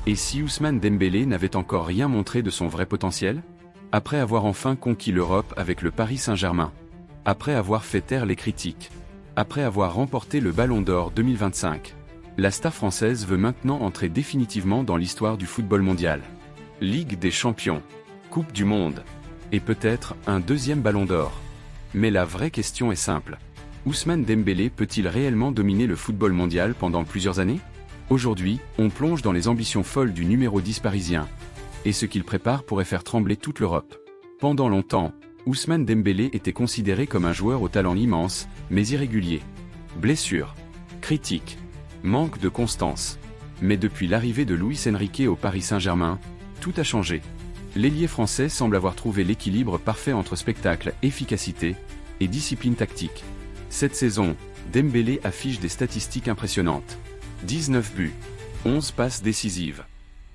Et si Ousmane Dembélé n'avait encore rien montré de son vrai potentiel? Après avoir enfin conquis l'Europe avec le Paris Saint-Germain, après avoir fait taire les critiques, après avoir remporté le Ballon d'Or 2025, la star française veut maintenant entrer définitivement dans l'histoire du football mondial. Ligue des Champions, Coupe du Monde, et peut-être un deuxième Ballon d'Or. Mais la vraie question est simple. Ousmane Dembélé peut-il réellement dominer le football mondial pendant plusieurs années? Aujourd'hui, on plonge dans les ambitions folles du numéro 10 parisien. Et ce qu'il prépare pourrait faire trembler toute l'Europe. Pendant longtemps, Ousmane Dembélé était considéré comme un joueur au talent immense, mais irrégulier. Blessures, critiques, manque de constance. Mais depuis l'arrivée de Luis Enrique au Paris Saint-Germain, tout a changé. L'ailier français semble avoir trouvé l'équilibre parfait entre spectacle, efficacité et discipline tactique. Cette saison, Dembélé affiche des statistiques impressionnantes. 19 buts, 11 passes décisives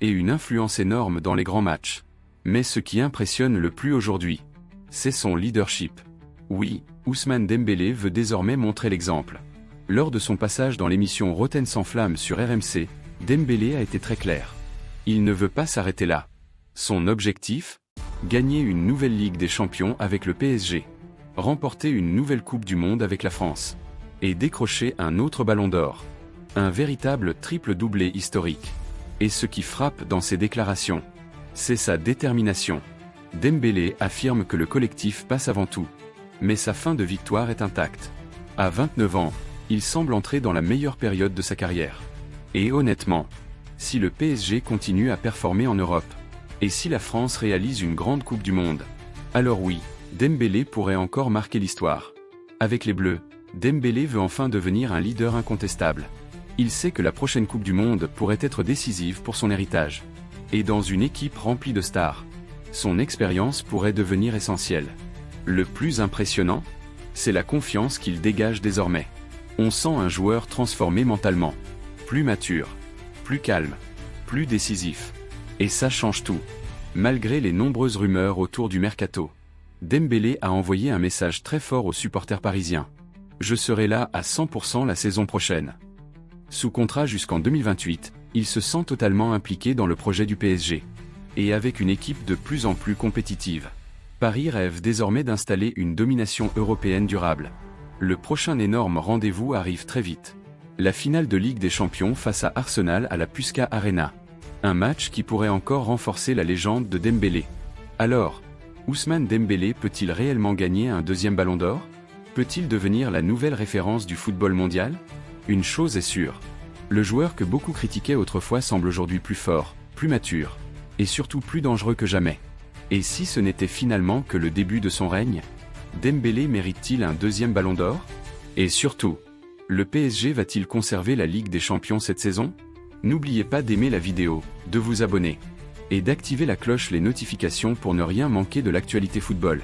et une influence énorme dans les grands matchs. Mais ce qui impressionne le plus aujourd'hui, c'est son leadership. Oui, Ousmane Dembélé veut désormais montrer l'exemple. Lors de son passage dans l'émission Roten sans flamme sur RMC, Dembélé a été très clair. Il ne veut pas s'arrêter là. Son objectif? Gagner une nouvelle Ligue des Champions avec le PSG, remporter une nouvelle Coupe du Monde avec la France, et décrocher un autre Ballon d'Or. Un véritable triple doublé historique. Et ce qui frappe dans ses déclarations, c'est sa détermination. Dembélé affirme que le collectif passe avant tout. Mais sa fin de victoire est intacte. À 29 ans, il semble entrer dans la meilleure période de sa carrière. Et honnêtement, si le PSG continue à performer en Europe, et si la France réalise une grande Coupe du Monde, alors oui, Dembélé pourrait encore marquer l'histoire. Avec les Bleus, Dembélé veut enfin devenir un leader incontestable. Il sait que la prochaine Coupe du Monde pourrait être décisive pour son héritage. Et dans une équipe remplie de stars, son expérience pourrait devenir essentielle. Le plus impressionnant, c'est la confiance qu'il dégage désormais. On sent un joueur transformé mentalement, plus mature, plus calme, plus décisif. Et ça change tout. Malgré les nombreuses rumeurs autour du mercato, Dembélé a envoyé un message très fort aux supporters parisiens. Je serai là à 100% la saison prochaine. Sous contrat jusqu'en 2028, il se sent totalement impliqué dans le projet du PSG. Et avec une équipe de plus en plus compétitive, Paris rêve désormais d'installer une domination européenne durable. Le prochain énorme rendez-vous arrive très vite. La finale de Ligue des Champions face à Arsenal à la Puska Arena. Un match qui pourrait encore renforcer la légende de Dembélé. Alors, Ousmane Dembélé peut-il réellement gagner un deuxième Ballon d'Or? Peut-il devenir la nouvelle référence du football mondial? Une chose est sûre. Le joueur que beaucoup critiquaient autrefois semble aujourd'hui plus fort, plus mature, et surtout plus dangereux que jamais. Et si ce n'était finalement que le début de son règne? Dembélé mérite-t-il un deuxième Ballon d'Or? Et surtout, le PSG va-t-il conserver la Ligue des Champions cette saison? N'oubliez pas d'aimer la vidéo, de vous abonner, et d'activer la cloche les notifications pour ne rien manquer de l'actualité football.